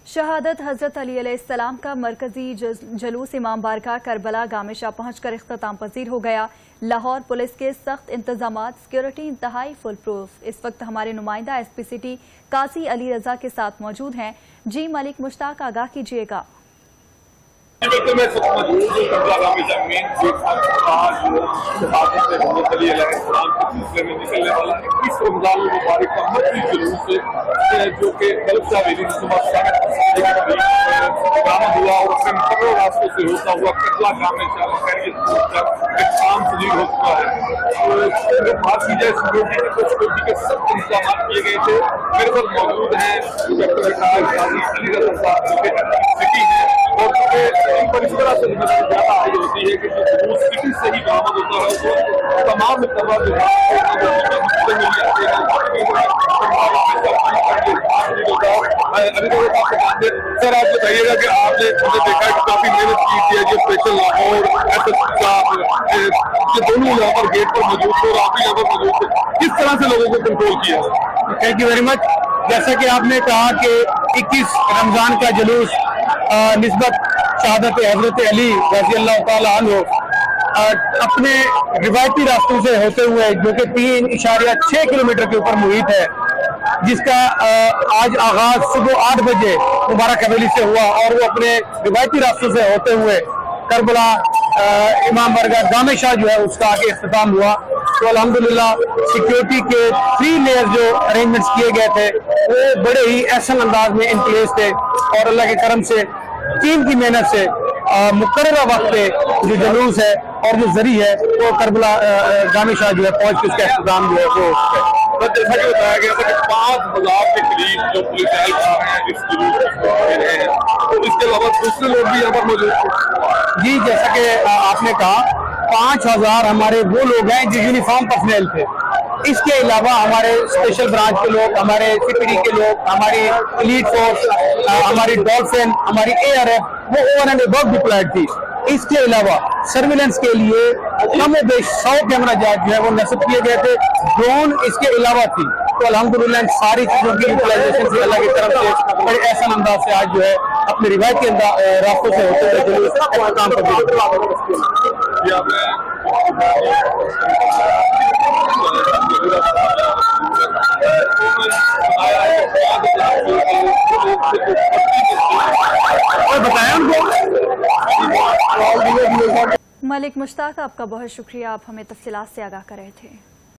शहादत हजरत अली अलैहिस्सलाम का मरकजी जलूस इमाम बारगाह करबला गामेशा पहुंचकर इख्तिताम पजीर हो गया। लाहौर पुलिस के सख्त इंतजामात, सिक्योरिटी इंतहाई फुल प्रूफ। इस वक्त हमारे नुमाइंदा एसपी सिटी काजी अली रजा के साथ मौजूद हैं। जी मलिक मुश्ताक, आगाह कीजिएगा। बिल्कुल, मैं मौजूद हूँ करबला गामेशा मेन गेट पर। आज शहादत हजरत अली अलैहिस्सलाम के सिलसिले में निकलने वाला 21 रमजान मुबारक का मरकजी जुलूस जो कि कलबसा वैली में सुबह 8:30 बरामद हुआ और उसके मुकर्रर रास्तों से होता हुआ करबला गामेशा इख्तिताम पजीर हो चुका है। तो बात की जाए सिक्योरिटी के सख्त इंतजाम किए गए थे। मेरे साथ मौजूद हैं काजी अली रजा साहब जो कि सिटी है और इन पर इस तरह से जिम्मेदारी ज्यादा आई होती है कि जो जुलूस सिटी से ही बरामद होता है वो तमाम सर, आप बताइएगा कि आपने देखा है कि काफी मेहनत की थी जो स्पेशल लाहौर जो दोनों यहाँ पर गेट पर मौजूद थे और आप भी यहाँ पर मौजूद थे, किस तरह से लोगों को कंट्रोल किया? Thank you very much. जैसा कि आपने कहा कि 21 रमजान का जुलूस निस्बत शहादत हजरत अली रज़ी अल्लाह तआला अन्हु अपने रिवायती रास्तों से होते हुए जो कि 3.6 किलोमीटर के ऊपर मुहित है, जिसका आज आगाज सुबह 8 बजे मुबारक हवेली से हुआ और वो अपने रिवायती रास्तों से होते हुए करबला इमाम बारगाह गामेशा जो है उसका आगे इख्तिताम हुआ। तो अल्हम्दुलिल्लाह सिक्योरिटी के 3 लेयर जो अरेंजमेंट्स किए गए थे वो बड़े ही एहसन अंदाज में इन प्लेस थे और अल्लाह के करम से टीम की मेहनत से मुकर्रर वक्त पे जो जुलूस है और जो जरी है वो करबला गामेशा जो है पहुंच के उसका इख्तिताम जो है वो जैसा कि बताया गया था कि 5,000 के करीब जो पुलिस एहलकार हैं इस जुलूस को रहे हैं, तो इसके अलावा दूसरे लोग भी यहाँ पर मौजूद थे। जी, जैसा कि आपने कहा 5,000 हमारे वो लोग हैं जो यूनिफॉर्म पर्सनल थे। इसके अलावा हमारे स्पेशल ब्रांच के लोग, हमारे सीपीडी के लोग, हमारी एलीट फोर्स, हमारी डॉल्फिन, हमारी एआरएफ वो ओवर एंड अबव डिप्लॉयड थी। इसके अलावा सर्विलेंस के लिए कम बेश 100 कैमरा जात जो है वो नस्ब किए गए थे। ड्रोन इसके अलावा थी। तो अल्हम्दुलिल्लाह सारी चीजों की यूटिलाइजेशन से अल्लाह की तरफ से बड़े एहसान अंदाज से आज जो है अपने रिवायती रास्तों से होते हुए जुलूस काम कर मलिक मुश्ताक, आपका बहुत शुक्रिया, आप हमें तफसीलात से आगाह कर रहे थे।